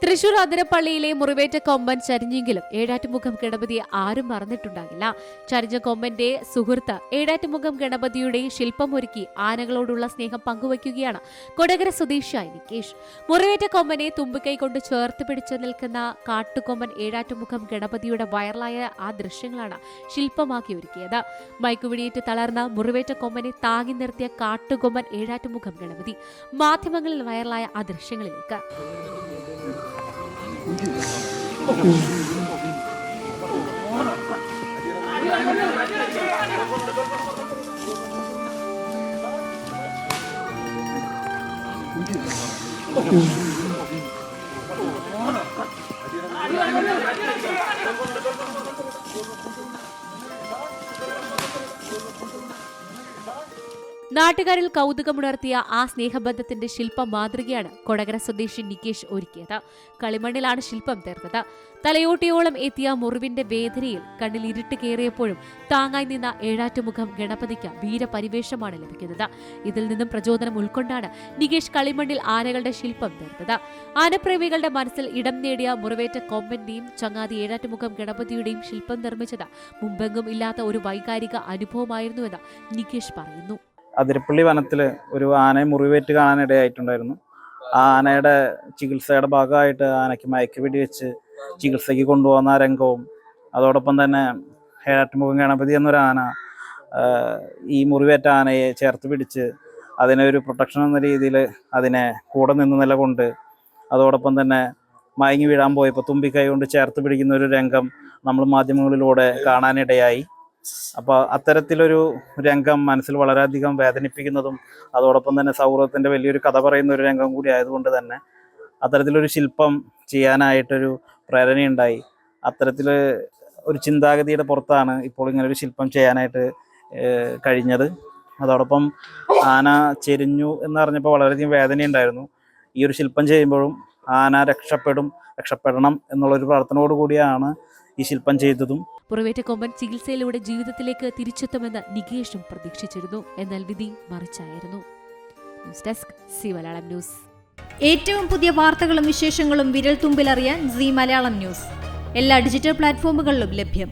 തൃശൂർ അതിരപ്പള്ളിയിലെ മുറിവേറ്റ കൊമ്പൻ ചരിഞ്ഞെങ്കിലും ഏഴാറ്റുമുഖം ഗണപതിയെ ആരും മറന്നിട്ടുണ്ടാകില്ല. ചരിഞ്ഞ കൊമ്പന്റെ സുഹൃത്ത് ഏഴാറ്റുമുഖം ഗണപതിയുടെ ശില്പമൊരുക്കി ആനകളോടുള്ള സ്നേഹം പങ്കുവയ്ക്കുകയാണ് കൊടകര സ്വദേശിയായ നികേഷ്. മുറിവേറ്റ കൊമ്പനെ തുമ്പിക്കൈ കൊണ്ട് ചേർത്ത് പിടിച്ചു നിൽക്കുന്ന കാട്ടുകൊമ്പൻ ഏഴാറ്റുമുഖം ഗണപതിയുടെ വൈറലായ ആ ദൃശ്യങ്ങളാണ് ശില്പമാക്കി ഒരുക്കിയത്. മയക്കുപിടിയേറ്റ് തളർന്ന മുറിവേറ്റ കൊമ്പനെ താങ്ങി നിർത്തിയ കാട്ടുകൊമ്പൻ ഏഴാറ്റുമുഖം ഗണപതി. മാധ്യമങ്ങളിൽ വൈറലായ ആ ദൃശ്യങ്ങളിലേക്ക് നാട്ടുകാരിൽ കൗതുകമുണർത്തിയ ആ സ്നേഹബന്ധത്തിന്റെ ശില്പ മാതൃകയാണ് കൊടകര സ്വദേശി നികേഷ് ഒരുക്കിയത്. കളിമണ്ണിലാണ് ശില്പം തീർത്തത്. തലയോട്ടിയോളം എത്തിയ മുറിവിന്റെ വേദനയിൽ കണ്ണിൽ ഇരുട്ട് കയറിയപ്പോഴും താങ്ങായി നിന്ന ഏഴാറ്റുമുഖം ഗണപതിക്ക് വീരപരിവേഷമാണ് ലഭിക്കുന്നത്. ഇതിൽ നിന്നും പ്രചോദനം ഉൾക്കൊണ്ടാണ് നികേഷ് കളിമണ്ണിൽ ആനകളുടെ ശില്പം തീർത്തത്. ആനപ്രേമികളുടെ മനസ്സിൽ ഇടം നേടിയ മുറിവേറ്റ കൊമ്പന്റെയും ചങ്ങാതി ഏഴാറ്റുമുഖം ഗണപതിയുടെയും ശില്പം നിർമ്മിച്ചത് മുമ്പെങ്ങും ഇല്ലാത്ത ഒരു വൈകാരിക അനുഭവമായിരുന്നുവെന്ന് നികേഷ് പറയുന്നു. അതിരപ്പള്ളി വനത്തിൽ ഒരു ആനയെ മുറിവേറ്റ് കാണാനിടയായിട്ടുണ്ടായിരുന്നു. ആ ആനയുടെ ചികിത്സയുടെ ഭാഗമായിട്ട് ആനയ്ക്ക് മയക്കുപിടി വെച്ച് ചികിത്സയ്ക്ക് കൊണ്ടുപോകുന്ന രംഗവും, അതോടൊപ്പം തന്നെ ഏഴാറ്റുമുഖം ഗണപതി എന്നൊരു ആന ഈ മുറിവേറ്റ ആനയെ ചേർത്ത് പിടിച്ച് അതിനെ ഒരു പ്രൊട്ടക്ഷൻ എന്ന രീതിയിൽ അതിനെ കൂടെ നിന്ന് നിലകൊണ്ട്, അതോടൊപ്പം തന്നെ മയങ്ങി വീഴാൻ പോയപ്പോൾ തുമ്പിക്കൈ കൊണ്ട് ചേർത്ത് പിടിക്കുന്ന ഒരു രംഗം നമ്മൾ മാധ്യമങ്ങളിലൂടെ കാണാനിടയായി. അപ്പോൾ അത്തരത്തിലൊരു രംഗം മനസ്സിൽ വളരെയധികം വേദനിപ്പിക്കുന്നതും അതോടൊപ്പം തന്നെ സൗഹൃദത്തിൻ്റെ വലിയൊരു കഥ പറയുന്ന ഒരു രംഗം കൂടി ആയതുകൊണ്ട് തന്നെ അത്തരത്തിലൊരു ശില്പം ചെയ്യാനായിട്ടൊരു പ്രേരണയുണ്ടായി. അത്തരത്തിൽ ഒരു ചിന്താഗതിയുടെ പുറത്താണ് ഇപ്പോൾ ഇങ്ങനൊരു ശില്പം ചെയ്യാനായിട്ട് കഴിഞ്ഞത്. അതോടൊപ്പം ആന ചെരിഞ്ഞു എന്നറിഞ്ഞപ്പോൾ വളരെയധികം വേദനയുണ്ടായിരുന്നു. ഈ ഒരു ശില്പം ചെയ്യുമ്പോഴും ആന രക്ഷപ്പെടണം എന്നുള്ളൊരു പ്രാർത്ഥനയോടുകൂടിയാണ് ഈ ശില്പം ചെയ്തതും. മുറിവേറ്റ കൊമ്പൻ ചികിത്സയിലൂടെ ജീവിതത്തിലേക്ക് തിരിച്ചെത്തുമെന്ന് നികേഷും പ്രതീക്ഷിച്ചിരുന്നു. എന്നാൽ വിധി മറിച്ചായിരുന്നു. News desk Zee Malayalam news. ഏറ്റവും പുതിയ വാർത്തകളും വിശേഷങ്ങളും വിരൽ തുമ്പിലറിയാൻ സി മലയാളം ന്യൂസ് എല്ലാ ഡിജിറ്റൽ പ്ലാറ്റ്ഫോമുകളിലും ലഭ്യം.